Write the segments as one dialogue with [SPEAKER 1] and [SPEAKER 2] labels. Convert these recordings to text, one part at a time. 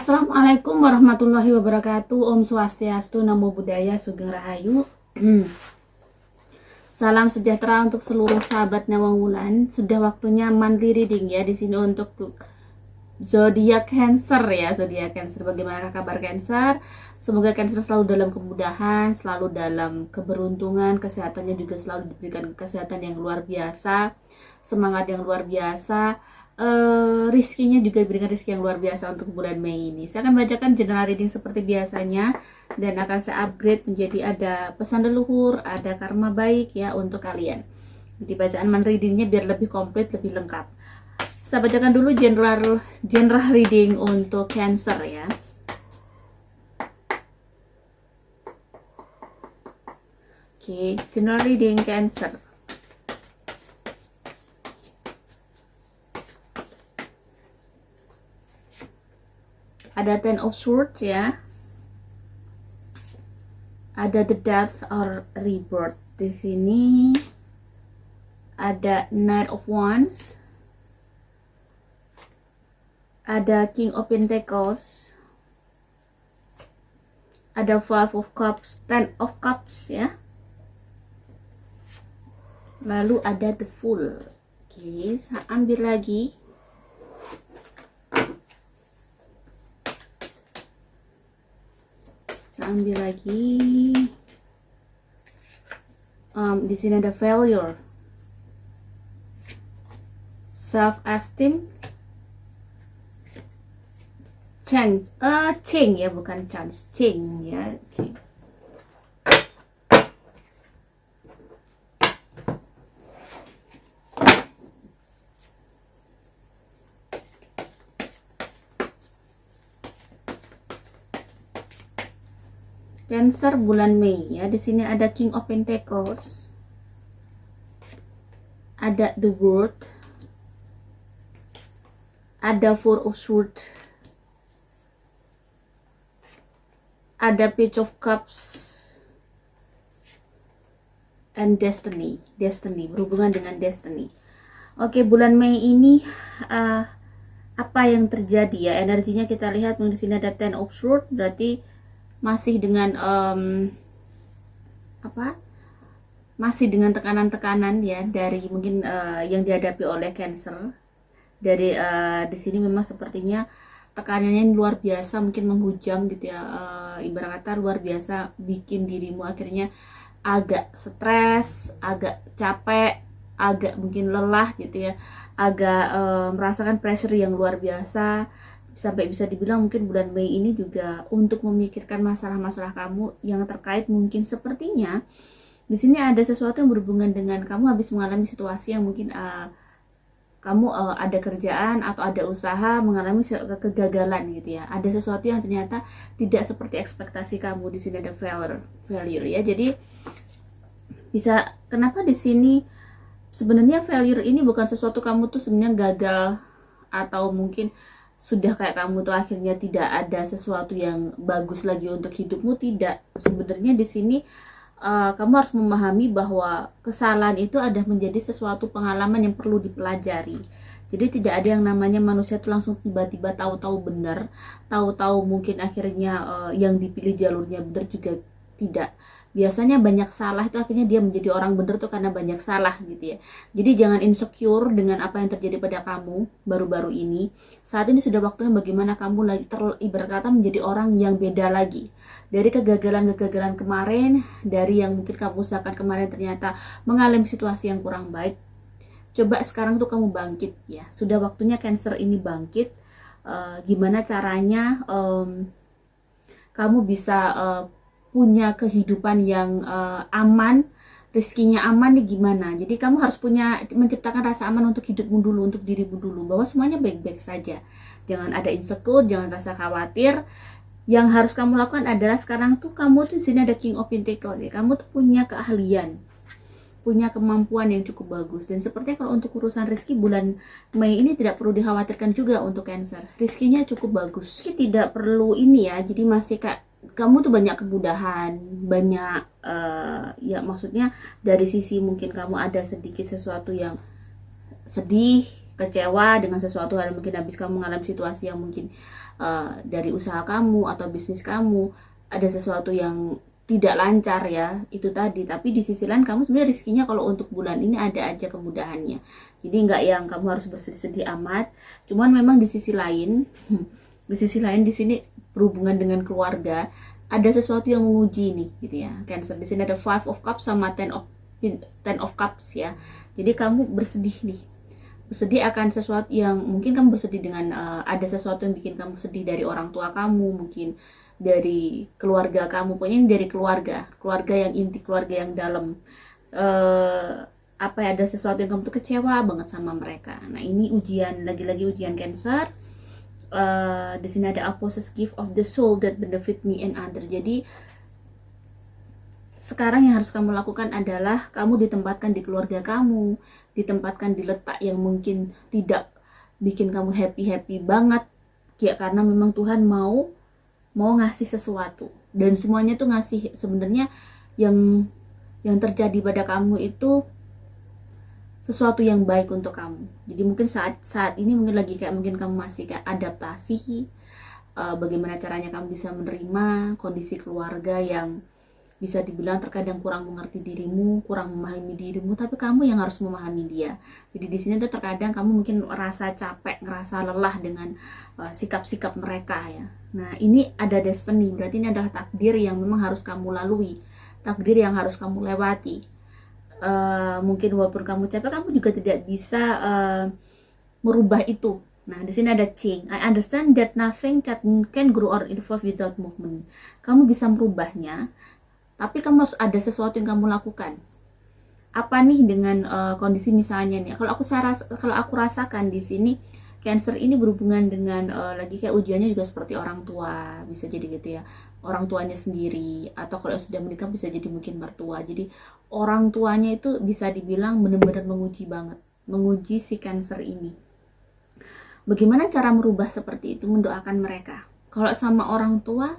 [SPEAKER 1] Assalamualaikum warahmatullahi wabarakatuh. Om Swastiastu, Namo Buddhaya, Sugeng Rahayu. Salam sejahtera untuk seluruh sahabat Nawang Wulan. Sudah waktunya monthly reading ya di sini untuk zodiak Cancer ya, zodiak Cancer. Bagaimana kabar Cancer? Semoga Cancer selalu dalam kemudahan, selalu dalam keberuntungan, kesehatannya juga selalu diberikan kesehatan yang luar biasa, semangat yang luar biasa. Rizkinya juga diberikan rizki yang luar biasa untuk bulan Mei ini. Saya akan bacakan general reading seperti biasanya dan akan saya upgrade menjadi ada pesan leluhur, ada karma baik ya untuk kalian. Jadi bacaan readingnya biar lebih komplit, lebih lengkap. Saya bacakan dulu general reading untuk Cancer ya. Oke, general reading Cancer. Ada Ten of Swords ya. Ada the death or rebirth di sini. Ada Knight of Wands. Ada King of Pentacles. Ada Five of Cups, Ten of Cups ya. Lalu ada the Fool. Oke, saya ambil lagi. Ambil lagi. Di sini ada failure, self esteem, change, ya, bukan chance, change ya. Okay. Cancer bulan Mei ya. Di sini ada King of Pentacles, ada the World, ada Four of Swords, ada Page of Cups, and Destiny. Destiny berhubungan dengan Destiny. Oke, bulan Mei ini apa yang terjadi ya? Energinya kita lihat di sini ada Ten of Swords, berarti masih dengan masih dengan tekanan-tekanan ya dari mungkin yang dihadapi oleh Cancer. Dari di sini memang sepertinya tekanannya luar biasa, mungkin menghujam gitu ya, ibarat kata luar biasa, bikin dirimu akhirnya agak stres, agak capek, agak mungkin lelah gitu ya, agak merasakan pressure yang luar biasa. Sampai bisa dibilang mungkin bulan Mei ini juga untuk memikirkan masalah-masalah kamu yang terkait mungkin sepertinya di sini ada sesuatu yang berhubungan dengan kamu habis mengalami situasi yang mungkin kamu ada kerjaan atau ada usaha mengalami kegagalan gitu ya. Ada sesuatu yang ternyata tidak seperti ekspektasi kamu. Di sini ada failure ya. Jadi bisa, kenapa di sini sebenarnya failure ini bukan sesuatu kamu tuh sebenarnya gagal atau mungkin sudah kayak kamu tuh akhirnya tidak ada sesuatu yang bagus lagi untuk hidupmu. Tidak, sebenarnya di sini kamu harus memahami bahwa kesalahan itu ada menjadi sesuatu pengalaman yang perlu dipelajari. Jadi tidak ada yang namanya manusia itu langsung tiba-tiba tahu-tahu benar, tahu-tahu mungkin akhirnya yang dipilih jalurnya benar juga tidak. Biasanya banyak salah itu akhirnya dia menjadi orang benar tuh karena banyak salah gitu ya. Jadi jangan insecure dengan apa yang terjadi pada kamu baru-baru ini. Saat ini sudah waktunya bagaimana kamu lagi ibarat kata menjadi orang yang beda lagi. Dari kegagalan-kegagalan kemarin, dari yang mungkin kamu usahakan kemarin ternyata mengalami situasi yang kurang baik. Coba sekarang tuh kamu bangkit ya. Sudah waktunya Cancer ini bangkit. Gimana caranya kamu bisa punya kehidupan yang aman, rezekinya aman nih gimana. Jadi kamu harus menciptakan rasa aman untuk hidupmu dulu, untuk dirimu dulu, bahwa semuanya baik-baik saja. Jangan ada insecure, jangan rasa khawatir. Yang harus kamu lakukan adalah sekarang tuh kamu tuh di sini ada King of Pentacles ya. Kamu tuh punya keahlian, punya kemampuan yang cukup bagus. Dan sepertinya kalau untuk urusan rezeki bulan Mei ini tidak perlu dikhawatirkan juga untuk Cancer. Rezekinya cukup bagus. Tidak perlu ini ya. Jadi masih kamu tuh banyak kemudahan, banyak ya maksudnya dari sisi mungkin kamu ada sedikit sesuatu yang sedih kecewa dengan sesuatu hal, mungkin habis kamu mengalami situasi yang mungkin dari usaha kamu atau bisnis kamu ada sesuatu yang tidak lancar ya, itu tadi. Tapi di sisi lain kamu sebenarnya rezekinya kalau untuk bulan ini ada aja kemudahannya, jadi nggak yang kamu harus bersedih-sedih amat. Cuman memang di sisi lain di sisi lain di sini berhubungan dengan keluarga ada sesuatu yang menguji nih gitu ya, Cancer. Di sini ada Five of Cups sama Ten of Cups ya. Jadi kamu bersedih nih, bersedih akan sesuatu yang mungkin kamu bersedih dengan ada sesuatu yang bikin kamu sedih dari orang tua kamu, mungkin dari keluarga kamu, pokoknya ini dari keluarga yang inti, keluarga yang dalam. Apa ya, ada sesuatu yang kamu tuh kecewa banget sama mereka. Nah ini ujian, lagi-lagi ujian Cancer. Di sini ada opposite gift of the soul that benefit me and other. Jadi sekarang yang harus kamu lakukan adalah kamu ditempatkan di keluarga kamu, ditempatkan di letak yang mungkin tidak bikin kamu happy banget ya, karena memang Tuhan mau ngasih sesuatu, dan semuanya tuh ngasih sebenarnya yang terjadi pada kamu itu sesuatu yang baik untuk kamu. Jadi mungkin saat ini mungkin lagi kayak mungkin kamu masih kayak adaptasi, bagaimana caranya kamu bisa menerima kondisi keluarga yang bisa dibilang terkadang kurang mengerti dirimu, kurang memahami dirimu, tapi kamu yang harus memahami dia. Jadi di sini tuh terkadang kamu mungkin merasa capek, ngerasa lelah dengan sikap-sikap mereka ya. Nah ini ada destiny, berarti ini adalah takdir yang memang harus kamu lalui, takdir yang harus kamu lewati. Mungkin walaupun kamu capek, kamu juga tidak bisa merubah itu. Nah di sini ada change. I understand that nothing can grow or evolve without movement. Kamu bisa merubahnya, tapi kamu harus ada sesuatu yang kamu lakukan. Apa nih dengan kondisi misalnya nih, kalau aku rasakan di sini Cancer ini berhubungan dengan lagi kayak ujiannya juga seperti orang tua, bisa jadi gitu ya, orang tuanya sendiri, atau kalau sudah menikah bisa jadi mungkin mertua. Jadi orang tuanya itu bisa dibilang benar-benar menguji banget, menguji si Cancer ini. Bagaimana cara merubah seperti itu? Mendoakan mereka. Kalau sama orang tua,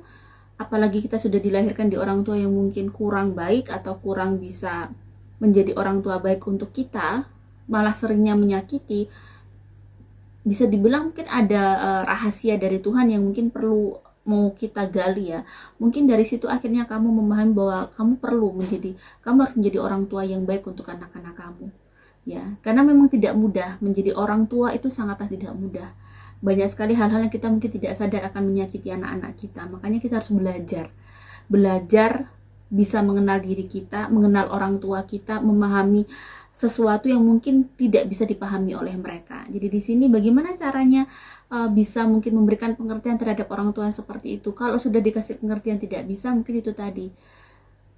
[SPEAKER 1] apalagi kita sudah dilahirkan di orang tua yang mungkin kurang baik atau kurang bisa menjadi orang tua baik untuk kita, malah seringnya menyakiti, bisa dibilang mungkin ada rahasia dari Tuhan yang mungkin perlu mau kita gali ya. Mungkin dari situ akhirnya kamu memahami bahwa kamu harus menjadi orang tua yang baik untuk anak-anak kamu ya. Karena memang tidak mudah menjadi orang tua, itu sangatlah tidak mudah. Banyak sekali hal-hal yang kita mungkin tidak sadar akan menyakiti anak-anak kita. Makanya kita harus belajar bisa mengenal diri kita, mengenal orang tua kita, memahami sesuatu yang mungkin tidak bisa dipahami oleh mereka. Jadi di sini bagaimana caranya bisa mungkin memberikan pengertian terhadap orang tua yang seperti itu. Kalau sudah dikasih pengertian tidak bisa, mungkin itu tadi,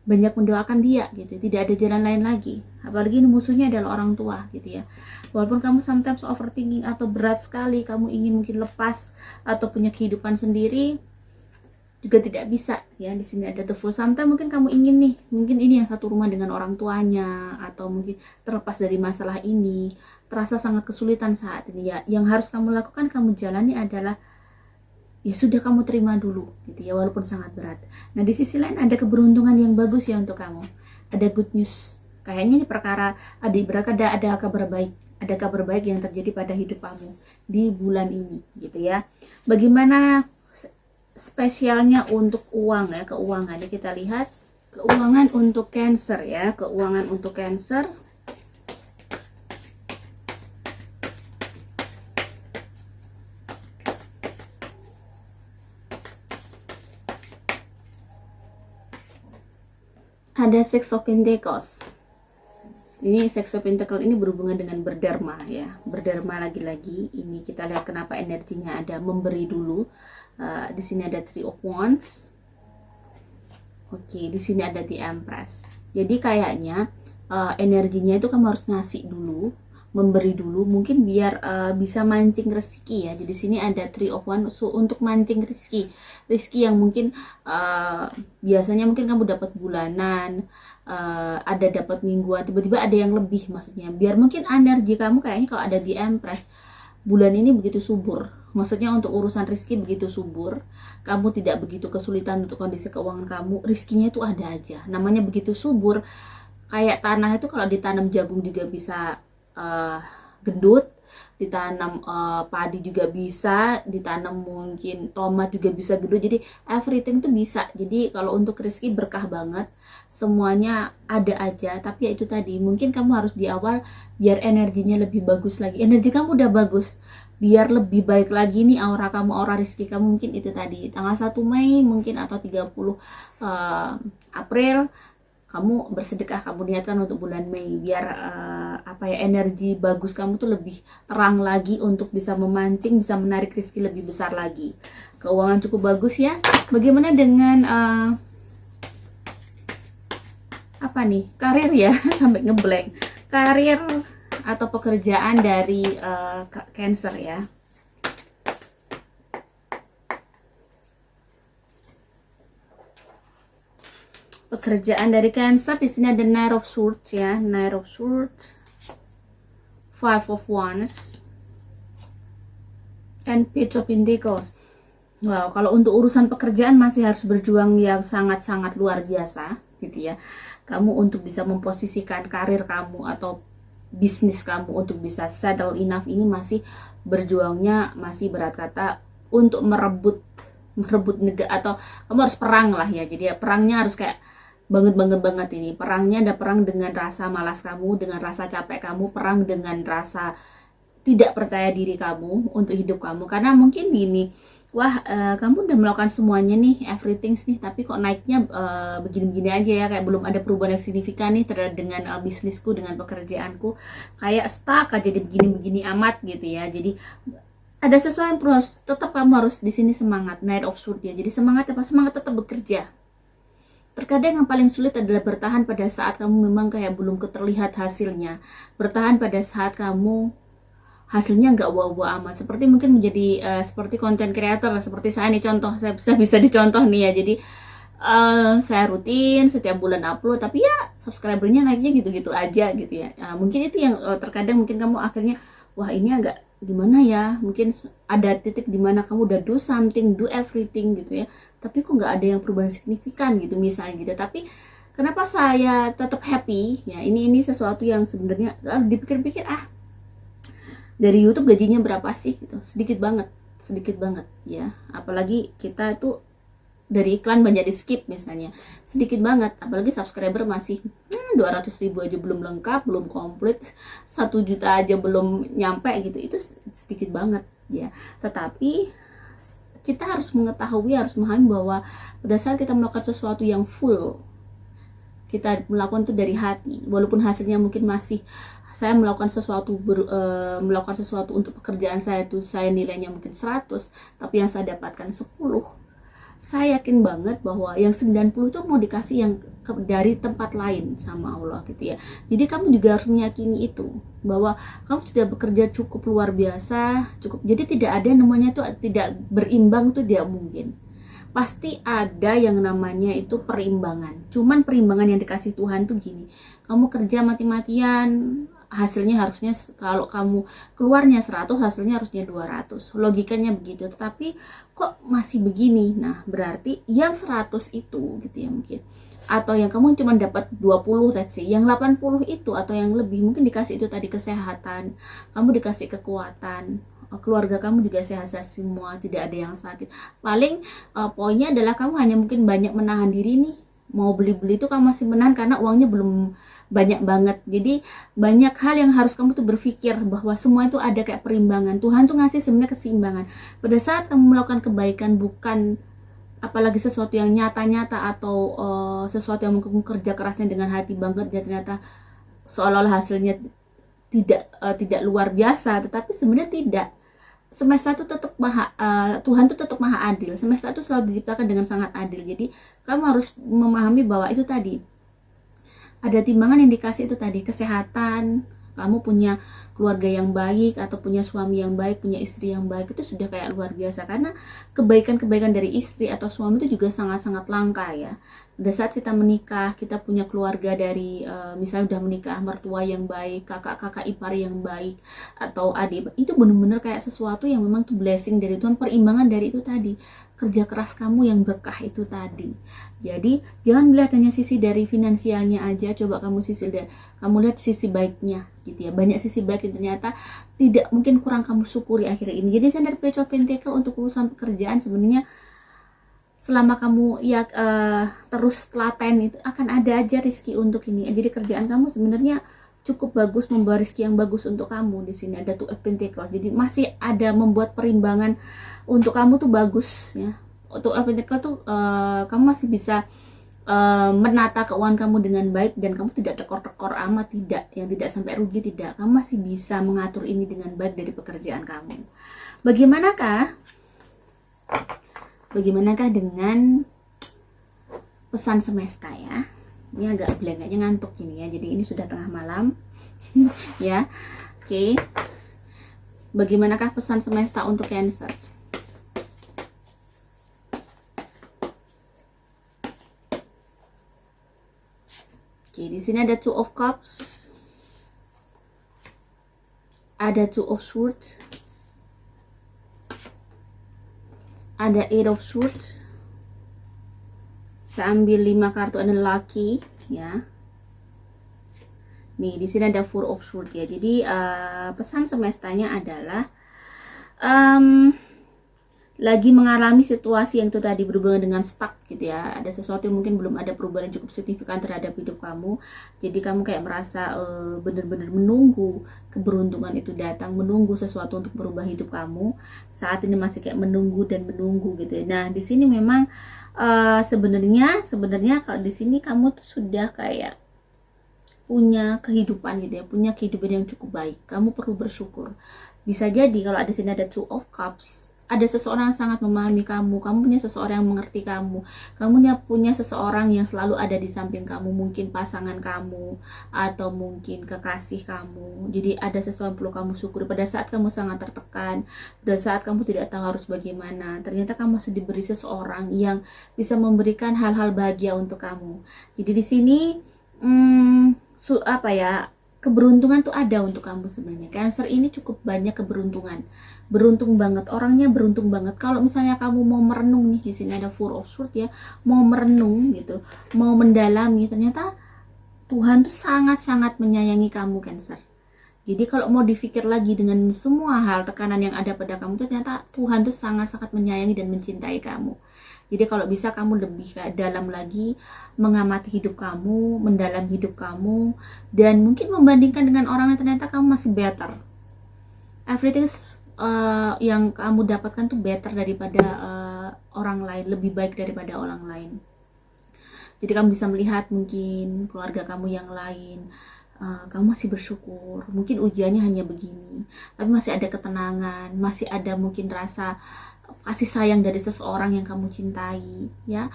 [SPEAKER 1] banyak mendoakan dia gitu, tidak ada jalan lain lagi. Apalagi ini musuhnya adalah orang tua gitu ya. Walaupun kamu sometimes overthinking atau berat sekali, kamu ingin mungkin lepas atau punya kehidupan sendiri, juga tidak bisa ya. Di sini ada the Fool. Sometimes mungkin kamu ingin nih, mungkin ini yang satu rumah dengan orang tuanya, atau mungkin terlepas dari masalah ini, terasa sangat kesulitan saat ini ya. Yang harus kamu lakukan, kamu jalani adalah ya sudah, kamu terima dulu gitu ya, walaupun sangat berat. Nah di sisi lain ada keberuntungan yang bagus ya untuk kamu, ada good news. Kayaknya ini perkara ada kabar baik yang terjadi pada hidup kamu di bulan ini gitu ya. Bagaimana spesialnya untuk uang ya, keuangan. Jadi kita lihat keuangan untuk Cancer ya, keuangan untuk Cancer. Ada Six of Pentacles. Ini Six of Pentacles ini berhubungan dengan berdharma ya, berdharma lagi-lagi. Ini kita lihat kenapa energinya ada memberi dulu. Di sini ada Three of Wands. Oke, di sini ada The Empress. Jadi kayaknya energinya itu kamu harus ngasih dulu, memberi dulu, mungkin biar bisa mancing rezeki ya. Jadi sini ada Three of Wands, so untuk mancing rezeki yang mungkin biasanya mungkin kamu dapat bulanan, ada dapat mingguan, tiba-tiba ada yang lebih, maksudnya biar mungkin energi kamu kayaknya kalau ada di Empress bulan ini begitu subur. Maksudnya untuk urusan rezeki begitu subur, kamu tidak begitu kesulitan untuk kondisi keuangan kamu, rezekinya itu ada aja. Namanya begitu subur, kayak tanah itu kalau ditanam jagung juga bisa gendut, ditanam padi juga bisa, ditanam mungkin tomat juga bisa gitu. Jadi everything tuh bisa. Jadi kalau untuk rezeki berkah banget, semuanya ada aja. Tapi ya itu tadi, mungkin kamu harus di awal biar energinya lebih bagus lagi. Energi kamu udah bagus, biar lebih baik lagi nih aura kamu, aura rezeki kamu, mungkin itu tadi tanggal 1 Mei mungkin atau 30 April kamu bersedekah, kamu niatkan untuk bulan Mei biar energi bagus kamu tuh lebih terang lagi untuk bisa memancing, bisa menarik rezeki lebih besar lagi. Keuangan cukup bagus ya. Bagaimana dengan karir ya? Sampai ngeblank. Karir atau pekerjaan dari Cancer ya. Pekerjaan dari Cancer di sini ada Knight of Swords ya, Knight of Swords, Five of Wands, and Page of Pentacles. Wow, kalau untuk urusan pekerjaan masih harus berjuang yang sangat-sangat luar biasa gitu ya. Kamu untuk bisa memposisikan karir kamu atau bisnis kamu untuk bisa settle enough ini masih berjuangnya, masih berat kata untuk merebut negara, atau kamu harus perang lah ya. Jadi ya perangnya harus kayak banget ini. Perangnya ada perang dengan rasa malas kamu, dengan rasa capek kamu, perang dengan rasa tidak percaya diri kamu untuk hidup kamu. Karena mungkin gini, kamu udah melakukan semuanya nih, everything nih, tapi kok naiknya begini-begini aja ya, kayak belum ada perubahan yang signifikan nih dengan bisnisku, dengan pekerjaanku, kayak stuck aja di begini-begini amat gitu ya. Jadi ada sesuatu yang harus, tetap kamu harus di sini semangat, Knight of Swords ya. Jadi semangat apa? Semangat tetap bekerja. Terkadang yang paling sulit adalah bertahan pada saat kamu memang kayak belum terlihat hasilnya. Bertahan pada saat kamu hasilnya nggak wow-wow amat. Seperti mungkin menjadi seperti content creator, seperti saya nih contoh, saya bisa dicontoh nih ya. Jadi saya rutin setiap bulan upload, tapi ya subscribernya naiknya gitu-gitu aja gitu ya. Mungkin itu yang terkadang mungkin kamu akhirnya wah ini agak gimana ya, mungkin ada titik dimana kamu udah do something, do everything gitu ya, tapi kok nggak ada yang perubahan signifikan gitu misalnya gitu. Tapi kenapa saya tetap happy ya, ini sesuatu yang sebenarnya dipikir-pikir dari YouTube gajinya berapa sih gitu, sedikit banget ya, apalagi kita tuh dari iklan banyak di skip misalnya, sedikit banget, apalagi subscriber masih 200.000 aja belum lengkap, belum komplit, 1 juta aja belum nyampe gitu, itu sedikit banget ya. Tetapi kita harus mengetahui, harus memahami bahwa pada saat kita melakukan sesuatu yang full, kita melakukan itu dari hati, walaupun hasilnya mungkin masih, saya melakukan sesuatu untuk pekerjaan saya itu saya nilainya mungkin 100, tapi yang saya dapatkan 10, saya yakin banget bahwa yang 90 itu mau dikasih yang dari tempat lain sama Allah gitu ya. Jadi kamu juga harus meyakini itu, bahwa kamu sudah bekerja cukup luar biasa, cukup. Jadi tidak ada namanya itu tidak berimbang, itu tidak mungkin. Pasti ada yang namanya itu perimbangan. Cuman perimbangan yang dikasih Tuhan tuh gini, kamu kerja mati-matian, hasilnya harusnya kalau kamu keluarnya 100, hasilnya harusnya 200, logikanya begitu. Tetapi kok masih begini? Nah berarti yang 100 itu gitu ya mungkin, atau yang kamu cuma dapat 20, let's say, yang 80 itu atau yang lebih mungkin dikasih itu tadi kesehatan, kamu dikasih kekuatan, keluarga kamu juga sehat-sehat semua, tidak ada yang sakit. Paling poinnya adalah kamu hanya mungkin banyak menahan diri nih, mau beli-beli itu kamu masih menahan karena uangnya belum banyak banget. Jadi banyak hal yang harus kamu tuh berpikir bahwa semua itu ada kayak perimbangan. Tuhan tuh ngasih sebenarnya keseimbangan. Pada saat kamu melakukan kebaikan, bukan apalagi sesuatu yang nyata-nyata atau sesuatu yang kamu kerja kerasnya dengan hati banget, dan ternyata seolah-olah hasilnya tidak luar biasa, tetapi sebenarnya tidak. Semesta itu tetap Tuhan itu tetap maha adil. Semesta itu selalu diciptakan dengan sangat adil. Jadi kamu harus memahami bahwa itu tadi ada timbangan yang dikasih, itu tadi kesehatan, kamu punya keluarga yang baik atau punya suami yang baik, punya istri yang baik, itu sudah kayak luar biasa. Karena kebaikan-kebaikan dari istri atau suami itu juga sangat-sangat langka ya. Pada saat kita menikah, kita punya keluarga dari misalnya udah menikah, mertua yang baik, kakak-kakak ipar yang baik, atau adik, itu bener-bener kayak sesuatu yang memang tuh blessing dari Tuhan, perimbangan dari itu tadi, kerja keras kamu yang berkah itu tadi. Jadi jangan melihat hanya sisi dari finansialnya aja, coba kamu lihat sisi baiknya gitu ya. Banyak sisi baik yang ternyata tidak mungkin kurang kamu syukuri akhirnya ini. Jadi saya dari Page of Pentacle untuk urusan pekerjaan sebenarnya selama kamu ya terus telaten itu akan ada aja rezeki untuk ini. Jadi kerjaan kamu sebenarnya cukup bagus, membawa rezeki yang bagus untuk kamu. Di sini ada Two of Pentacles. Jadi masih ada membuat perimbangan untuk kamu tuh bagus ya. Untuk Two of Pentacles tuh kamu masih bisa menata keuangan kamu dengan baik dan kamu tidak tekor-tekor amat, tidak, yang tidak sampai rugi, tidak. Kamu masih bisa mengatur ini dengan baik dari pekerjaan kamu. Bagaimanakah dengan pesan semesta ya? Ini agak blank aja, ngantuk ini ya. Jadi ini sudah tengah malam ya. Oke. Bagaimanakah pesan semesta untuk Cancer? Oke, di sini ada Two of Cups, ada Two of Swords, ada Eight of Swords. Saya ambil 5 kartu, ada Lucky ya. Nih, di sini ada Four of Swords ya. Jadi pesan semestanya adalah lagi mengalami situasi yang itu tadi berhubungan dengan stuck gitu ya. Ada sesuatu yang mungkin belum ada perubahan yang cukup signifikan terhadap hidup kamu. Jadi kamu kayak merasa benar-benar menunggu keberuntungan itu datang, menunggu sesuatu untuk berubah hidup kamu. Saat ini masih kayak menunggu dan menunggu gitu ya. Nah, di sini memang sebenarnya kalau di sini kamu tuh sudah kayak punya kehidupan gitu ya, punya kehidupan yang cukup baik. Kamu perlu bersyukur. Bisa jadi kalau di sini ada Two of Cups, ada seseorang yang sangat memahami kamu punya seseorang yang mengerti kamu punya seseorang yang selalu ada di samping kamu, mungkin pasangan kamu atau mungkin kekasih kamu. Jadi ada sesuatu yang perlu kamu syukuri pada saat kamu sangat tertekan, pada saat kamu tidak tahu harus bagaimana. Ternyata kamu masih diberi seseorang yang bisa memberikan hal-hal bahagia untuk kamu. Jadi di sini keberuntungan tuh ada untuk kamu sebenarnya. Cancer ini cukup banyak keberuntungan. Beruntung banget, orangnya beruntung banget. Kalau misalnya kamu mau merenung nih, di sini ada Four of Swords ya, mau merenung gitu, mau mendalami, ternyata Tuhan tuh sangat-sangat menyayangi kamu Cancer. Jadi kalau mau dipikir lagi dengan semua hal tekanan yang ada pada kamu tuh, ternyata Tuhan tuh sangat-sangat menyayangi dan mencintai kamu. Jadi kalau bisa kamu lebih dalam lagi mengamati hidup kamu, mendalam hidup kamu, dan mungkin membandingkan dengan orang yang ternyata kamu masih better. Everything yang kamu dapatkan tuh better daripada orang lain, lebih baik daripada orang lain. Jadi kamu bisa melihat mungkin keluarga kamu yang lain, kamu masih bersyukur, mungkin ujiannya hanya begini, tapi masih ada ketenangan, masih ada mungkin rasa kasih sayang dari seseorang yang kamu cintai ya,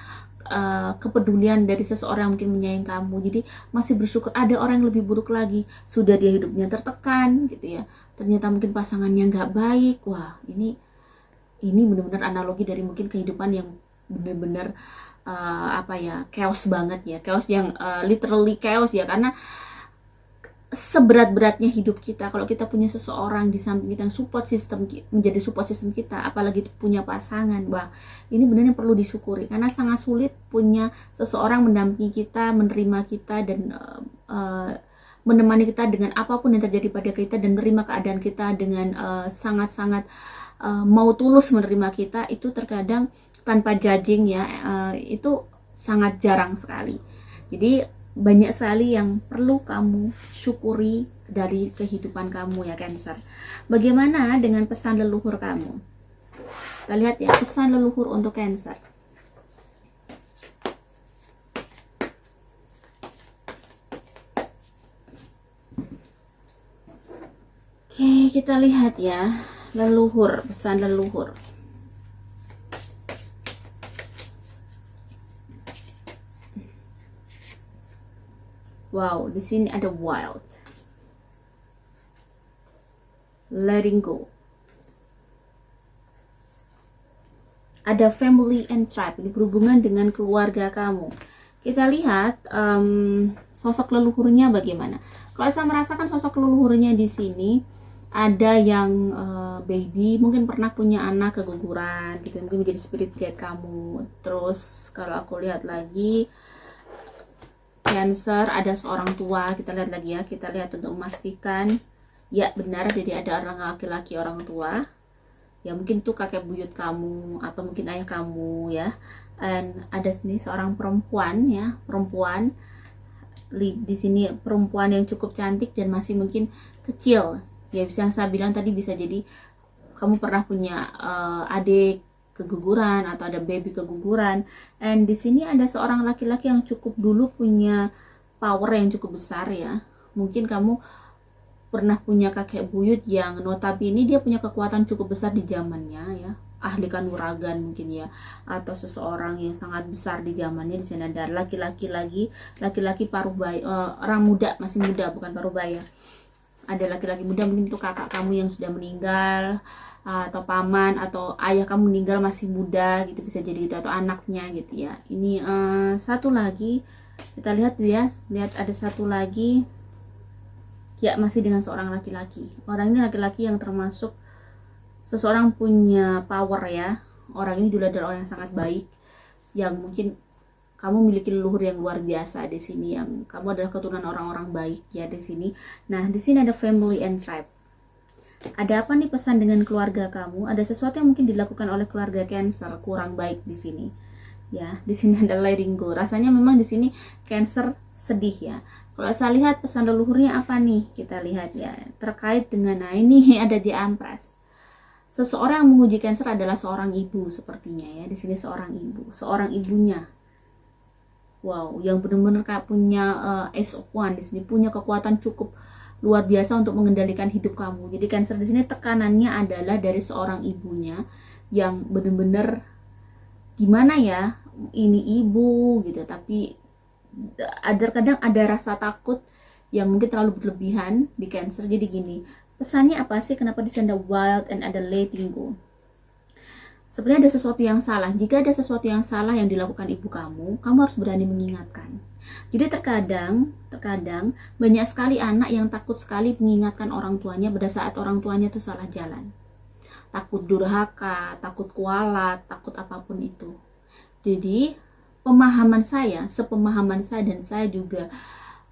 [SPEAKER 1] kepedulian dari seseorang yang mungkin menyayangi kamu. Jadi masih bersyukur. Ada orang yang lebih buruk lagi, sudah dia hidupnya tertekan gitu ya, ternyata mungkin pasangannya nggak baik. Wah, ini benar-benar analogi dari mungkin kehidupan yang benar-benar chaos banget ya, chaos yang literally chaos ya, karena seberat-beratnya hidup kita, kalau kita punya seseorang di samping kita yang support system, menjadi support system kita, apalagi punya pasangan, wah ini benar-benar perlu disyukuri, karena sangat sulit punya seseorang mendampingi kita, menerima kita, dan menemani kita dengan apapun yang terjadi pada kita, dan menerima keadaan kita dengan sangat-sangat mau tulus menerima kita. Itu terkadang tanpa judging ya, itu sangat jarang sekali. Jadi banyak sekali yang perlu kamu syukuri dari kehidupan kamu ya Cancer. Bagaimana dengan pesan leluhur kamu? Kita lihat ya, pesan leluhur untuk Cancer. Oke, kita lihat ya, leluhur, pesan leluhur. Wow, di sini ada wild, letting go, ada family and tribe, ini berhubungan dengan keluarga kamu. Kita lihat sosok leluhurnya bagaimana. Kalau saya merasakan sosok leluhurnya di sini ada yang baby, mungkin pernah punya anak keguguran gitu, mungkin menjadi spirit guide kamu. Terus kalau aku lihat lagi Cancer, ada seorang tua. Kita lihat lagi ya, kita lihat untuk memastikan ya benar, jadi ada orang laki-laki, orang tua ya, mungkin tuh kakek buyut kamu atau mungkin ayah kamu ya. Dan ada sini seorang perempuan ya, perempuan di sini, perempuan yang cukup cantik dan masih mungkin kecil ya, bisa yang saya bilang tadi, bisa jadi kamu pernah punya adik keguguran atau ada baby keguguran. And di sini ada seorang laki-laki yang cukup dulu punya power yang cukup besar ya, mungkin kamu pernah punya kakek buyut yang notabene dia punya kekuatan cukup besar di zamannya ya, ahli kanuragan mungkin ya, atau seseorang yang sangat besar di zamannya. Di sini ada laki-laki lagi, laki-laki parubaya, orang muda, masih muda, bukan parubaya. Ada laki-laki muda, mungkin itu kakak kamu yang sudah meninggal, atau paman atau ayah kamu meninggal masih muda gitu, bisa jadi itu, atau anaknya gitu ya. Ini satu lagi kita lihat ya, lihat ada satu lagi ya, masih dengan seorang laki-laki. Orang ini laki-laki yang termasuk seseorang punya power ya. Orang ini dulu adalah orang yang sangat baik, yang mungkin kamu memiliki leluhur yang luar biasa di sini, yang kamu adalah keturunan orang-orang baik ya di sini. Nah, di sini ada family and tribe. Ada apa nih pesan dengan keluarga kamu? Ada sesuatu yang mungkin dilakukan oleh keluarga Cancer kurang baik di sini. Ya, di sini ada letting go. Rasanya memang di sini Cancer sedih ya. Kalau saya lihat pesan leluhurnya apa nih? Kita lihat ya, terkait dengan, nah ini ada di Empress. Seseorang yang menguji Cancer adalah seorang ibu sepertinya ya. Di sini seorang ibu, seorang ibunya. Wow, yang benar-benar kayak punya Ace of Wands di sini, punya kekuatan cukup luar biasa untuk mengendalikan hidup kamu. Jadi Cancer di sini tekanannya adalah dari seorang ibunya yang benar-benar gimana ya, ini ibu gitu, tapi kadang ada rasa takut yang mungkin terlalu berlebihan di Cancer. Jadi gini, pesannya apa sih? Kenapa di sini ada wild and ada letting go? Sebenarnya ada sesuatu yang salah. Jika ada sesuatu yang salah yang dilakukan ibu kamu harus berani mengingatkan. Jadi terkadang banyak sekali anak yang takut sekali mengingatkan orang tuanya pada saat orang tuanya itu salah jalan. Takut durhaka, takut kualat, takut apapun itu. Jadi sepemahaman saya, dan saya juga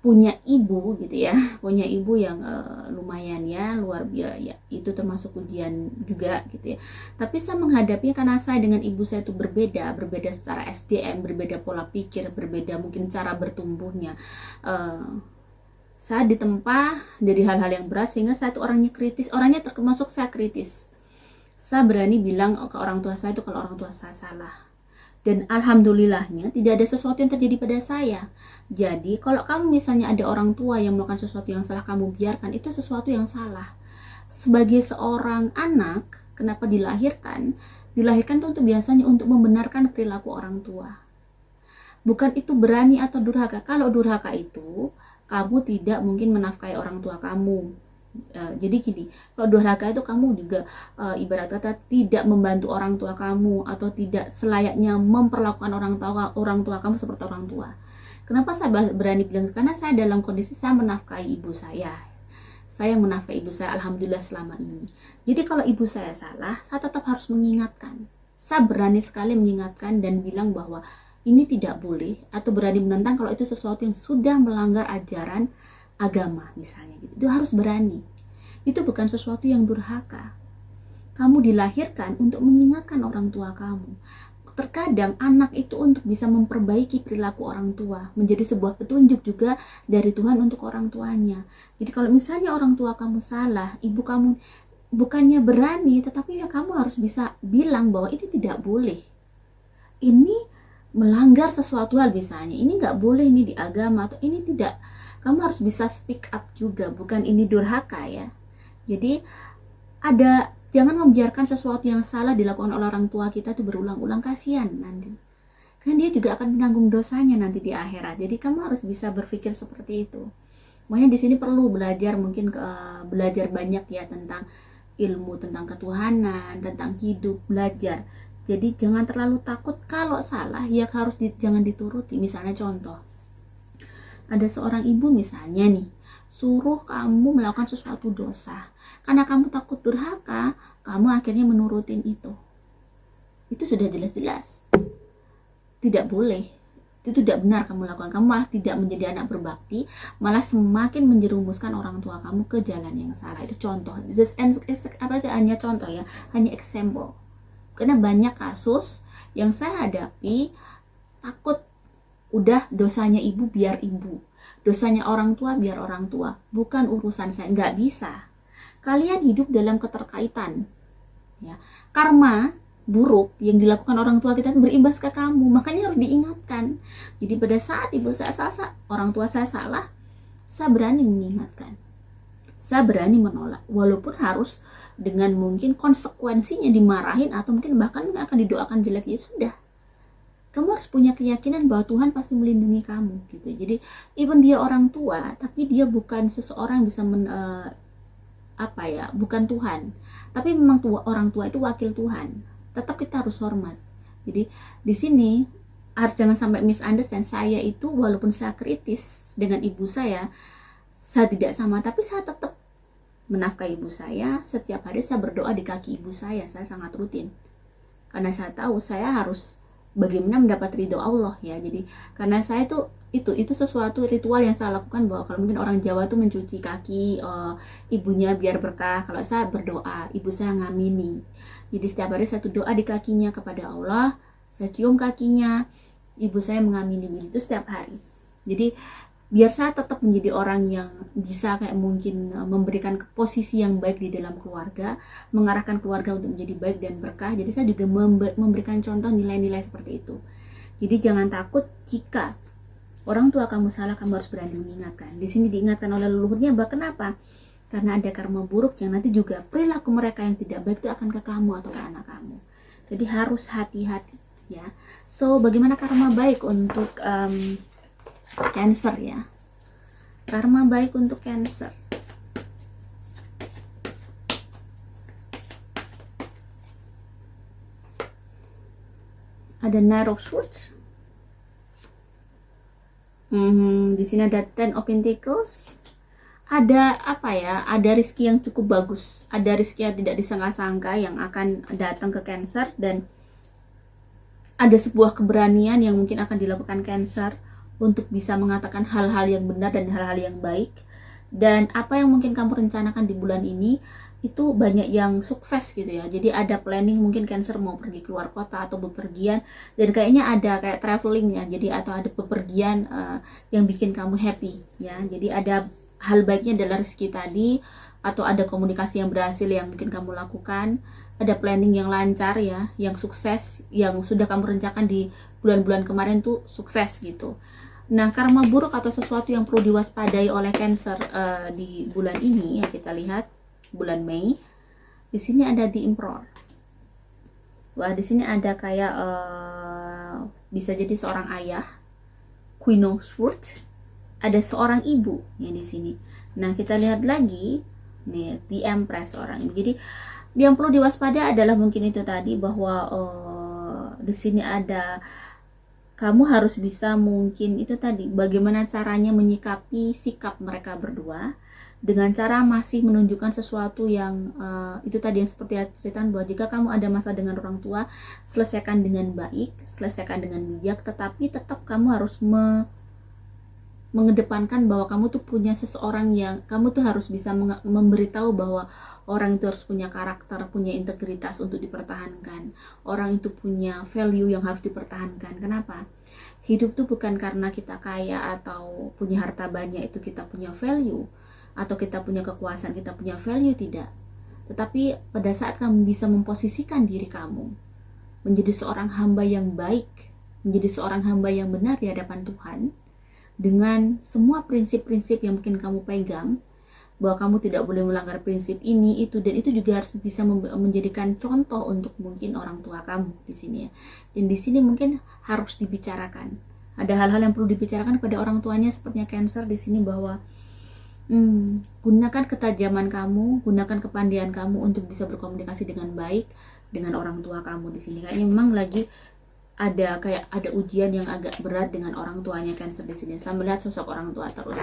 [SPEAKER 1] punya ibu gitu ya, punya ibu yang lumayan ya, luar biasa ya, itu termasuk ujian juga gitu ya. Tapi saya menghadapinya karena saya dengan ibu saya itu berbeda secara SDM, berbeda pola pikir, berbeda mungkin cara bertumbuhnya. Saya ditempa dari hal-hal yang berat sehingga saya itu orangnya kritis, orangnya termasuk saya kritis. Saya berani bilang ke orang tua saya itu kalau orang tua saya salah. Dan alhamdulillahnya tidak ada sesuatu yang terjadi pada saya. Jadi kalau kamu misalnya ada orang tua yang melakukan sesuatu yang salah, kamu biarkan, itu sesuatu yang salah. Sebagai seorang anak, kenapa dilahirkan? Dilahirkan itu untuk biasanya untuk membenarkan perilaku orang tua. Bukan itu berani atau durhaka. Kalau durhaka itu, kamu tidak mungkin menafkahi orang tua kamu. Jadi gini, kalau durhaka itu kamu juga ibarat kata tidak membantu orang tua kamu, atau tidak selayaknya memperlakukan orang tua kamu seperti orang tua. Kenapa saya berani bilang? Karena saya dalam kondisi saya menafkahi ibu saya. Saya menafkahi ibu saya alhamdulillah selama ini. Jadi kalau ibu saya salah, saya tetap harus mengingatkan. Saya berani sekali mengingatkan dan bilang bahwa ini tidak boleh, atau berani menentang kalau itu sesuatu yang sudah melanggar ajaran agama misalnya gitu. Itu harus berani. Itu bukan sesuatu yang durhaka. Kamu dilahirkan untuk mengingatkan orang tua kamu. Terkadang anak itu untuk bisa memperbaiki perilaku orang tua, menjadi sebuah petunjuk juga dari Tuhan untuk orang tuanya. Jadi kalau misalnya orang tua kamu salah, ibu kamu bukannya berani, tetapi ya kamu harus bisa bilang bahwa ini tidak boleh, ini melanggar sesuatu hal misalnya, ini nggak boleh nih di agama, atau ini tidak. Kamu harus bisa speak up juga, bukan ini durhaka ya. Jadi jangan membiarkan sesuatu yang salah dilakukan oleh orang tua kita itu berulang-ulang, kasihan nanti. Kan dia juga akan menanggung dosanya nanti di akhirat. Jadi kamu harus bisa berpikir seperti itu. Makanya di sini perlu belajar, mungkin belajar banyak ya tentang ilmu, tentang ketuhanan, tentang hidup, belajar. Jadi jangan terlalu takut, kalau salah ya harus jangan dituruti. Misalnya contoh, ada seorang ibu misalnya nih, suruh kamu melakukan sesuatu dosa. Karena kamu takut durhaka, kamu akhirnya menurutin itu. Itu sudah jelas-jelas tidak boleh. Itu tidak benar kamu lakukan. Kamu malah tidak menjadi anak berbakti, malah semakin menjerumuskan orang tua kamu ke jalan yang salah. Itu contoh. Hanya contoh ya, hanya example. Karena banyak kasus yang saya hadapi, takut udah dosanya ibu biar ibu, dosanya orang tua biar orang tua, bukan urusan saya. Nggak bisa. Kalian hidup dalam keterkaitan. Ya. Karma buruk yang dilakukan orang tua kita berimbas ke kamu, makanya harus diingatkan. Jadi pada saat ibu saya salah, orang tua saya salah, saya berani mengingatkan, saya berani menolak, walaupun harus dengan mungkin konsekuensinya dimarahin atau mungkin bahkan akan didoakan jelek. Ya sudah, kamu harus punya keyakinan bahwa Tuhan pasti melindungi kamu gitu. Jadi even dia orang tua, tapi dia bukan seseorang yang bisa bukan Tuhan, tapi memang orang tua itu wakil Tuhan. Tetap kita harus hormat. Jadi di sini harus jangan sampai misunderstand. Saya itu walaupun saya kritis dengan ibu saya tidak sama, tapi saya tetap menafkahi ibu saya. Setiap hari saya berdoa di kaki ibu saya sangat rutin. Karena saya tahu saya harus bagaimana mendapat ridho Allah ya. Jadi karena saya itu sesuatu ritual yang saya lakukan, bahwa kalau mungkin orang Jawa tuh mencuci kaki ibunya biar berkah. Kalau saya berdoa, ibu saya ngamini. Jadi setiap hari saya doa di kakinya kepada Allah, saya cium kakinya, ibu saya mengamini itu setiap hari. Jadi biar saya tetap menjadi orang yang bisa kayak mungkin memberikan posisi yang baik di dalam keluarga, mengarahkan keluarga untuk menjadi baik dan berkah. Jadi saya juga memberikan contoh nilai-nilai seperti itu. Jadi jangan takut jika orang tua kamu salah, kamu harus berani mengingatkan. Di sini diingatkan oleh leluhurnya, kenapa? Karena ada karma buruk yang nanti juga perilaku mereka yang tidak baik itu akan ke kamu atau ke anak kamu. Jadi harus hati-hati ya. So bagaimana karma baik untuk Cancer ya? Karma baik untuk Cancer. Ada Knight of Swords. Di sini ada Ten of Pentacles. Ada ada rezeki yang cukup bagus, ada rezeki yang tidak disangka-sangka yang akan datang ke Cancer, dan ada sebuah keberanian yang mungkin akan dilakukan Cancer untuk bisa mengatakan hal-hal yang benar dan hal-hal yang baik. Dan apa yang mungkin kamu rencanakan di bulan ini itu banyak yang sukses gitu ya. Jadi ada planning, mungkin Cancer mau pergi keluar kota atau bepergian, dan kayaknya ada kayak traveling ya. Jadi atau ada bepergian yang bikin kamu happy ya. Jadi ada hal baiknya adalah rezeki tadi, atau ada komunikasi yang berhasil yang mungkin kamu lakukan, ada planning yang lancar ya, yang sukses, yang sudah kamu rencanakan di bulan-bulan kemarin tuh sukses gitu. Nah, karma buruk atau sesuatu yang perlu diwaspadai oleh Cancer di bulan ini ya, kita lihat bulan Mei. Di sini ada The Emperor. Wah, di sini ada kayak bisa jadi seorang ayah, Queen of Swords. Ada seorang ibu ya di sini. Nah, kita lihat lagi nih The Empress, orang. Jadi yang perlu diwaspada adalah mungkin itu tadi, bahwa di sini ada kamu harus bisa mungkin itu tadi bagaimana caranya menyikapi sikap mereka berdua dengan cara masih menunjukkan sesuatu yang itu tadi yang seperti ceritakan, bahwa jika kamu ada masalah dengan orang tua, selesaikan dengan baik, selesaikan dengan bijak, tetapi tetap kamu harus mengedepankan bahwa kamu tuh punya seseorang yang kamu tuh harus bisa memberitahu bahwa orang itu harus punya karakter, punya integritas untuk dipertahankan. Orang itu punya value yang harus dipertahankan. Kenapa? Hidup tuh bukan karena kita kaya atau punya harta banyak itu kita punya value, atau kita punya kekuasaan kita punya value, tidak. Tetapi pada saat kamu bisa memposisikan diri kamu menjadi seorang hamba yang baik, menjadi seorang hamba yang benar di hadapan Tuhan, dengan semua prinsip-prinsip yang mungkin kamu pegang, bahwa kamu tidak boleh melanggar prinsip ini, itu, dan itu juga harus bisa menjadikan contoh untuk mungkin orang tua kamu di sini ya. Dan di sini mungkin harus dibicarakan. Ada hal-hal yang perlu dibicarakan pada orang tuanya, sepertinya Cancer di sini, bahwa Gunakan ketajaman kamu, gunakan kepandaian kamu untuk bisa berkomunikasi dengan baik dengan orang tua kamu di sini. Kayaknya memang lagi ada ujian yang agak berat dengan orang tuanya Cancer di sini. Saya melihat sosok orang tua terus.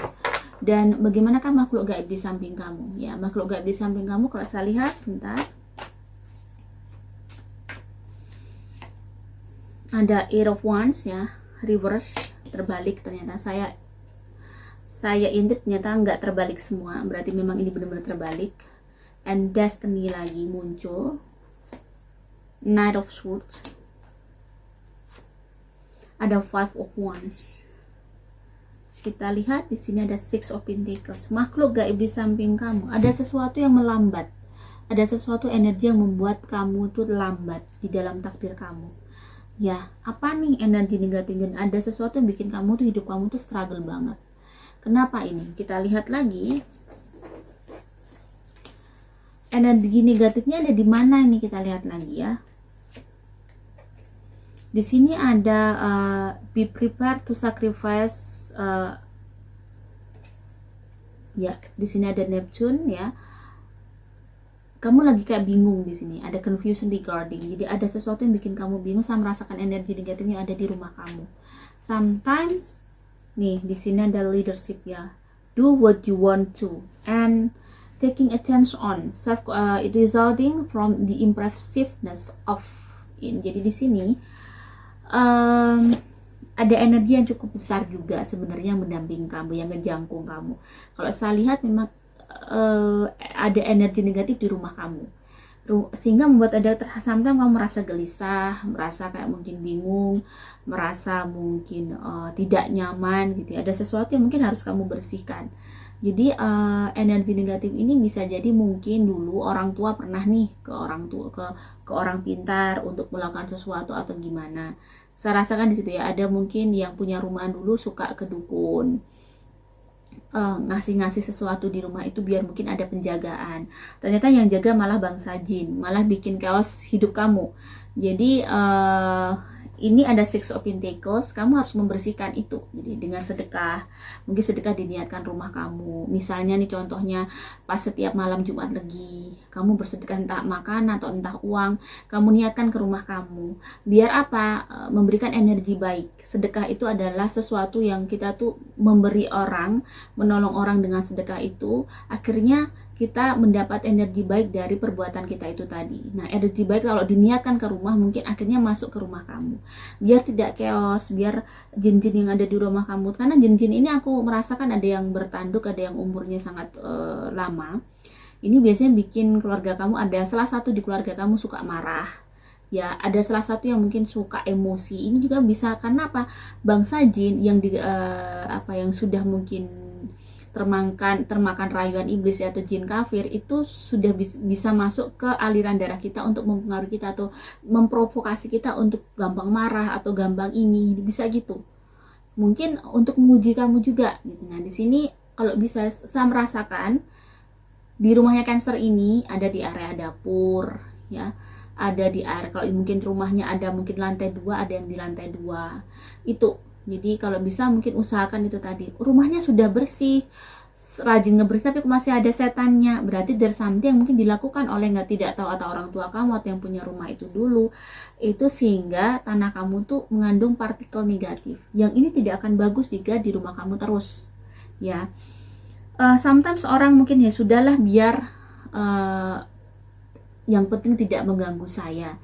[SPEAKER 1] Dan bagaimanakah makhluk gaib di samping kamu? Ya, makhluk gaib di samping kamu kalau saya lihat sebentar. Ada Eight of Wands ya, reverse, terbalik ternyata. Saya intip ternyata nggak terbalik semua, berarti memang ini benar-benar terbalik. And Destiny lagi muncul, Knight of Swords, ada Five of Wands. Kita lihat di sini ada Six of Pentacles. Makhluk gaib di samping kamu, ada sesuatu yang melambat, ada sesuatu energi yang membuat kamu tuh lambat di dalam takdir kamu. Ya, apa nih energi negatif? Dan ada sesuatu yang bikin kamu tuh, hidup kamu tuh struggle banget. Kenapa ini? Kita lihat lagi. Energi negatifnya ada di mana ini? Kita lihat lagi ya. Di sini ada be prepared to sacrifice. Ya, di sini ada Neptune ya. Kamu lagi kayak bingung di sini, ada confusion regarding. Jadi ada sesuatu yang bikin kamu bingung. Saya merasakan energi negatifnya ada di rumah kamu. Sometimes nih di sini ada leadership ya. Do what you want to and taking a chance on self resulting from the impressiveness of in. Jadi di sini ada energi yang cukup besar juga sebenarnya yang mendampingi kamu, yang ngejangkung kamu. Kalau saya lihat memang ada energi negatif di rumah kamu, sehingga membuat ada sometimes kamu merasa gelisah, merasa kayak mungkin bingung, merasa mungkin tidak nyaman gitu ya. Ada sesuatu yang mungkin harus kamu bersihkan. Jadi energi negatif ini bisa jadi mungkin dulu orang tua pernah nih ke orang pintar untuk melakukan sesuatu atau gimana. Saya rasakan di situ ya, ada mungkin yang punya rumahan dulu suka ke dukun, ngasih sesuatu di rumah itu biar mungkin ada penjagaan. Ternyata yang jaga malah bangsa jin, malah bikin chaos hidup kamu. Jadi ini ada Six of Pentacles, kamu harus membersihkan itu. Jadi dengan sedekah, mungkin sedekah diniatkan rumah kamu. Misalnya nih contohnya, pas setiap malam Jumat Legi, kamu bersedekah entah makan atau entah uang, kamu niatkan ke rumah kamu. Biar apa? Memberikan energi baik. Sedekah itu adalah sesuatu yang kita tuh memberi orang, menolong orang dengan sedekah itu, akhirnya kita mendapat energi baik dari perbuatan kita itu tadi. Nah, energi baik kalau diniatkan ke rumah, mungkin akhirnya masuk ke rumah kamu. Biar tidak chaos, biar jin-jin yang ada di rumah kamu. Karena jin-jin ini aku merasakan ada yang bertanduk, ada yang umurnya sangat lama. Ini biasanya bikin keluarga kamu, ada salah satu di keluarga kamu suka marah. Ya, ada salah satu yang mungkin suka emosi. Ini juga bisa karena apa? Bangsa jin yang yang sudah mungkin termakan rayuan iblis atau jin kafir itu sudah bisa masuk ke aliran darah kita untuk mempengaruhi kita atau memprovokasi kita untuk gampang marah atau gampang ini, bisa gitu. Mungkin untuk menguji kamu juga gitu. Nah, di sini kalau bisa saya merasakan di rumahnya Cancer ini ada di area dapur ya. Ada di area, kalau mungkin rumahnya ada mungkin lantai 2, ada yang di lantai 2. Itu. Jadi kalau bisa mungkin usahakan itu tadi. Rumahnya sudah bersih, rajin ngebersih, tapi masih ada setannya. Berarti there's something yang mungkin dilakukan oleh tidak tahu atau orang tua kamu atau yang punya rumah itu dulu. Itu sehingga tanah kamu tuh mengandung partikel negatif. Yang ini tidak akan bagus jika di rumah kamu terus. Ya. Sometimes orang mungkin ya sudahlah biar yang penting tidak mengganggu saya.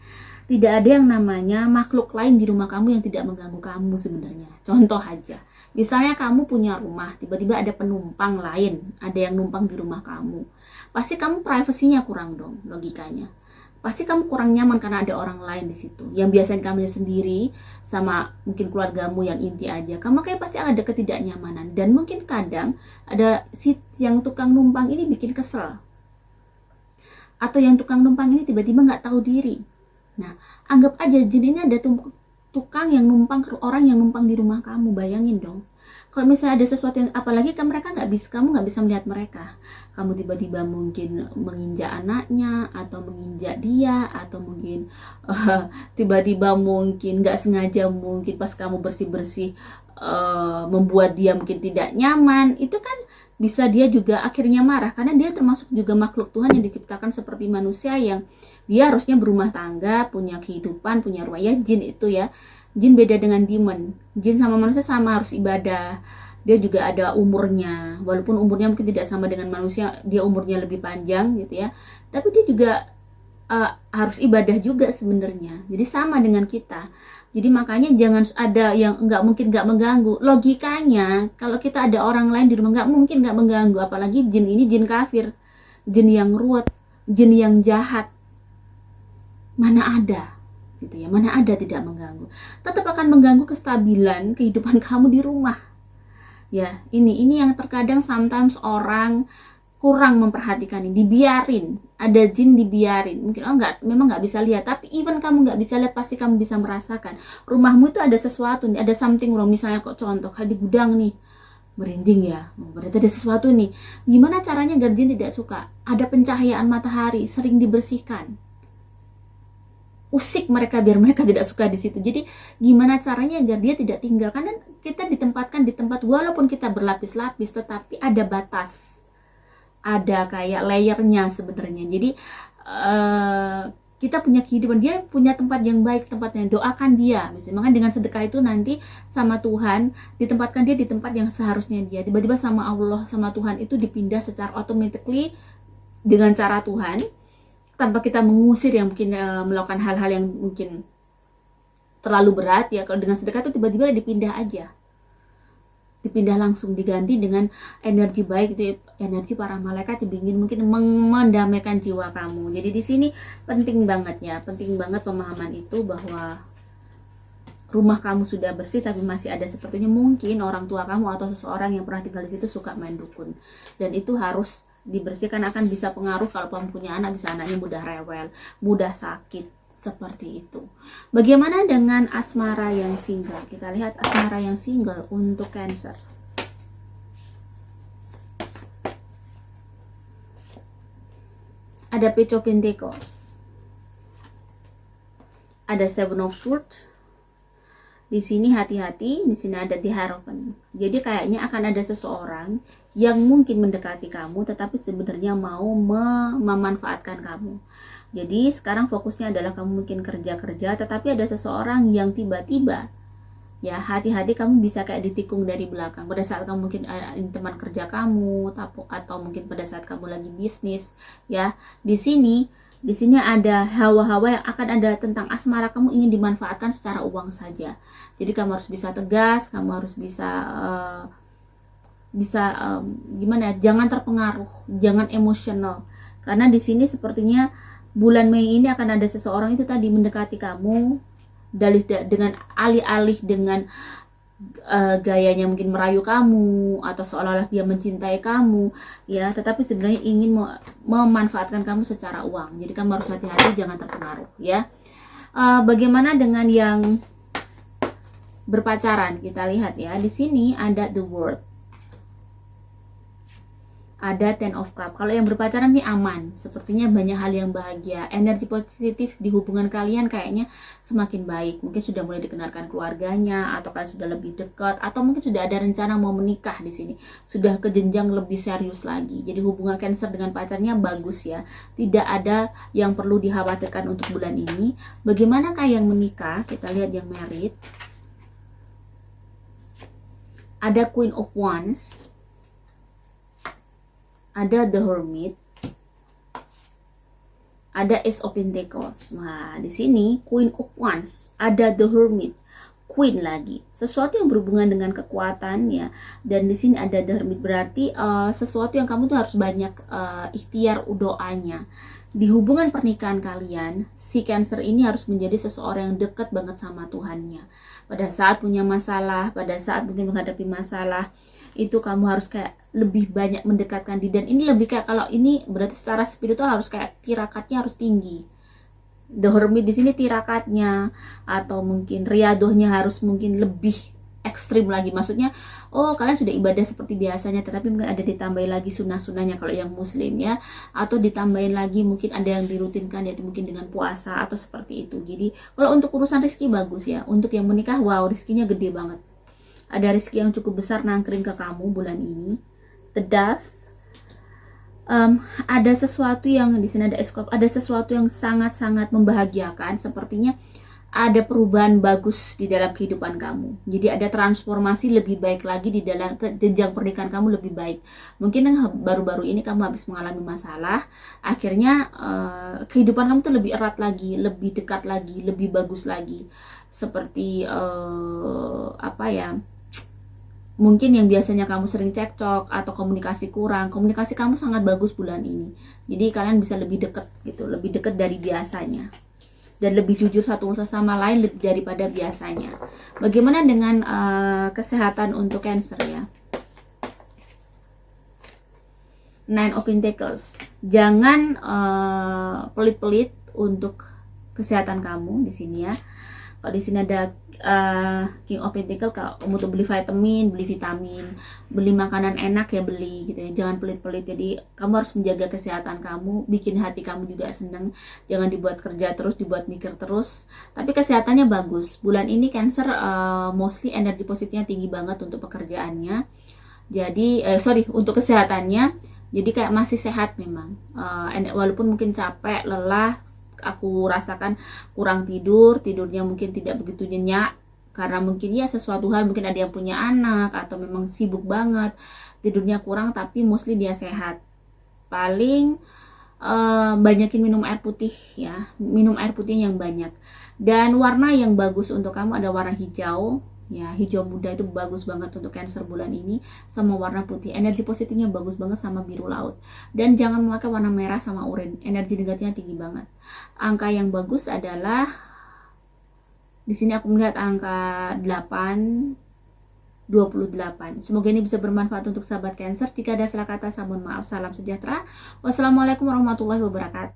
[SPEAKER 1] Tidak ada yang namanya makhluk lain di rumah kamu yang tidak mengganggu kamu sebenarnya. Contoh aja, misalnya kamu punya rumah, tiba-tiba ada penumpang lain, ada yang numpang di rumah kamu. Pasti kamu privasinya kurang dong, logikanya. Pasti kamu kurang nyaman karena ada orang lain di situ. Yang biasanya kamu sendiri sama mungkin keluargamu yang inti aja, kamu kayak pasti ada ketidaknyamanan. Dan mungkin kadang ada yang tukang numpang ini bikin kesel. Atau yang tukang numpang ini tiba-tiba nggak tahu diri. Nah, anggap aja jin ini ada tukang yang numpang, orang yang numpang di rumah kamu. Bayangin dong. Kalau misalnya ada sesuatu yang, apalagi kamu nggak bisa melihat mereka. Kamu tiba-tiba mungkin menginjak anaknya, atau menginjak dia, atau mungkin tiba-tiba mungkin nggak sengaja mungkin pas kamu bersih-bersih membuat dia mungkin tidak nyaman. Itu kan bisa dia juga akhirnya marah, karena dia termasuk juga makhluk Tuhan yang diciptakan seperti manusia, yang dia harusnya berumah tangga, punya kehidupan, punya rumah. Ya, jin itu ya, jin beda dengan demon. Jin sama manusia sama, harus ibadah, dia juga ada umurnya, walaupun umurnya mungkin tidak sama dengan manusia, dia umurnya lebih panjang gitu ya, tapi dia juga harus ibadah juga sebenarnya. Jadi sama dengan kita. Jadi makanya jangan ada yang nggak mengganggu. Logikanya kalau kita ada orang lain di rumah nggak mungkin nggak mengganggu, apalagi jin ini jin kafir, jin yang ruwet, jin yang jahat. Mana ada gitu ya, mana ada tidak mengganggu. Tetap akan mengganggu kestabilan kehidupan kamu di rumah. Ya, ini yang terkadang sometimes orang kurang memperhatikan ini, dibiarin, ada jin dibiarin, mungkin memang nggak bisa lihat, tapi even kamu nggak bisa lihat pasti kamu bisa merasakan rumahmu itu ada sesuatu nih, ada something wrong. Misalnya kok contoh kayak di gudang nih, merinding ya, berarti ada sesuatu nih. Gimana caranya agar jin tidak suka? Ada pencahayaan matahari, sering dibersihkan, usik mereka biar mereka tidak suka di situ. Jadi gimana caranya agar dia tidak tinggal? Karena kita ditempatkan di tempat, walaupun kita berlapis-lapis, tetapi ada batas, ada kayak layernya sebenarnya. Jadi kita punya kehidupan, dia punya tempat yang baik, tempatnya, doakan dia misalnya. Makanya dengan sedekah itu nanti sama Tuhan ditempatkan dia di tempat yang seharusnya dia. Tiba-tiba sama Allah, sama Tuhan itu dipindah secara automatically dengan cara Tuhan, tanpa kita mengusir yang mungkin melakukan hal-hal yang mungkin terlalu berat ya. Kalau dengan sedekah itu tiba-tiba dipindah aja, dipindah langsung, diganti dengan energi baik, itu energi para malaikat yang ingin mungkin mendamaikan jiwa kamu. Jadi di sini penting banget ya, penting banget pemahaman itu, bahwa rumah kamu sudah bersih tapi masih ada sepertinya mungkin orang tua kamu atau seseorang yang pernah tinggal di situ suka main dukun, dan itu harus dibersihkan. Akan bisa pengaruh kalau kamu punya anak, bisa anaknya mudah rewel, mudah sakit, seperti itu. Bagaimana dengan asmara yang single? Kita lihat asmara yang single untuk Cancer. Ada Page of Pentacles, ada Seven of Swords. Di sini hati-hati, di sini ada The Hierophant. Jadi kayaknya akan ada seseorang yang mungkin mendekati kamu, tetapi sebenarnya mau memanfaatkan kamu. Jadi sekarang fokusnya adalah kamu mungkin kerja-kerja, tetapi ada seseorang yang tiba-tiba, ya hati-hati, kamu bisa kayak ditikung dari belakang pada saat kamu mungkin teman kerja kamu, atau mungkin pada saat kamu lagi bisnis ya. Di sini ada hawa-hawa yang akan ada tentang asmara, kamu ingin dimanfaatkan secara uang saja. Jadi kamu harus bisa tegas, kamu harus bisa gimana ya, jangan terpengaruh, jangan emosional, karena di sini sepertinya bulan Mei ini akan ada seseorang itu tadi mendekati kamu dengan alih-alih dengan gayanya mungkin merayu kamu atau seolah-olah dia mencintai kamu ya, tetapi sebenarnya ingin memanfaatkan kamu secara uang. Jadi kamu harus hati-hati, jangan terpengaruh ya. Bagaimana dengan yang berpacaran? Kita lihat ya, di sini ada The World, ada Ten of Cups. Kalau yang berpacaran nih aman, sepertinya banyak hal yang bahagia, energi positif di hubungan kalian kayaknya semakin baik. Mungkin sudah mulai dikenalkan keluarganya, atau kalian sudah lebih dekat, atau mungkin sudah ada rencana mau menikah di sini, sudah ke jenjang lebih serius lagi. Jadi hubungan Cancer dengan pacarnya bagus ya, tidak ada yang perlu dikhawatirkan untuk bulan ini. Bagaimanakah yang menikah? Kita lihat yang married. Ada Queen of Wands, ada The Hermit, ada Ace of Pentacles. Nah, di sini Queen of Wands, ada The Hermit, Queen lagi. Sesuatu yang berhubungan dengan kekuatan ya. Dan di sini ada The Hermit, berarti sesuatu yang kamu tuh harus banyak ikhtiar doanya. Di hubungan pernikahan kalian, si Cancer ini harus menjadi seseorang yang dekat banget sama Tuhannya. Pada saat punya masalah, pada saat mungkin menghadapi masalah, itu kamu harus kayak lebih banyak mendekatkan diri. Dan ini lebih kayak, kalau ini berarti secara spiritual harus kayak tirakatnya harus tinggi. The Hermit di sini tirakatnya atau mungkin riadohnya harus mungkin lebih ekstrim lagi. Maksudnya, oh kalian sudah ibadah seperti biasanya, tetapi mungkin ada ditambahin lagi sunnah-sunnahnya kalau yang muslim ya, atau ditambahin lagi mungkin ada yang dirutinkan, yaitu mungkin dengan puasa atau seperti itu. Jadi kalau untuk urusan rezeki bagus ya. Untuk yang menikah, wow, rezekinya gede banget. Ada rezeki yang cukup besar nangkring ke kamu bulan ini. the death. Ada sesuatu yang di sini ada escape, ada sesuatu yang sangat-sangat membahagiakan, sepertinya ada perubahan bagus di dalam kehidupan kamu. Jadi ada transformasi lebih baik lagi di dalam jenjang pernikahan kamu lebih baik. Mungkin baru-baru ini kamu habis mengalami masalah, akhirnya kehidupan kamu tuh lebih erat lagi, lebih dekat lagi, lebih bagus lagi. Seperti apa ya? Mungkin yang biasanya kamu sering cekcok atau komunikasi kurang, komunikasi kamu sangat bagus bulan ini. Jadi kalian bisa lebih dekat gitu, lebih dekat dari biasanya. Dan lebih jujur satu sama lain daripada biasanya. Bagaimana dengan kesehatan untuk Cancer ya? Nine of Pentacles. Jangan pelit-pelit untuk kesehatan kamu di sini ya. Kalau di sini ada King of Pentacles, kalau kamu tuh beli vitamin, beli vitamin, beli makanan enak ya beli gitu ya. Jangan pelit-pelit. Jadi kamu harus menjaga kesehatan kamu, bikin hati kamu juga seneng. Jangan dibuat kerja terus, dibuat mikir terus. Tapi kesehatannya bagus. Bulan ini Cancer mostly energi positifnya tinggi banget untuk pekerjaannya. Jadi untuk kesehatannya. Jadi kayak masih sehat memang. Walaupun mungkin capek, lelah, aku rasakan kurang tidurnya mungkin tidak begitu nyenyak karena mungkin ya sesuatu hal, mungkin ada yang punya anak atau memang sibuk banget, tidurnya kurang, tapi mostly dia sehat. Paling banyakin minum air putih ya, minum air putih yang banyak. Dan warna yang bagus untuk kamu ada warna hijau ya, hijau muda itu bagus banget untuk Cancer bulan ini, sama warna putih. Energi positifnya bagus banget sama biru laut. Dan jangan memakai warna merah sama oranye, energi negatifnya tinggi banget. Angka yang bagus adalah di sini aku melihat angka 8, 28. Semoga ini bisa bermanfaat untuk sahabat Cancer. Jika ada salah kata, saya mohon maaf. Salam sejahtera. Wassalamualaikum warahmatullahi wabarakatuh.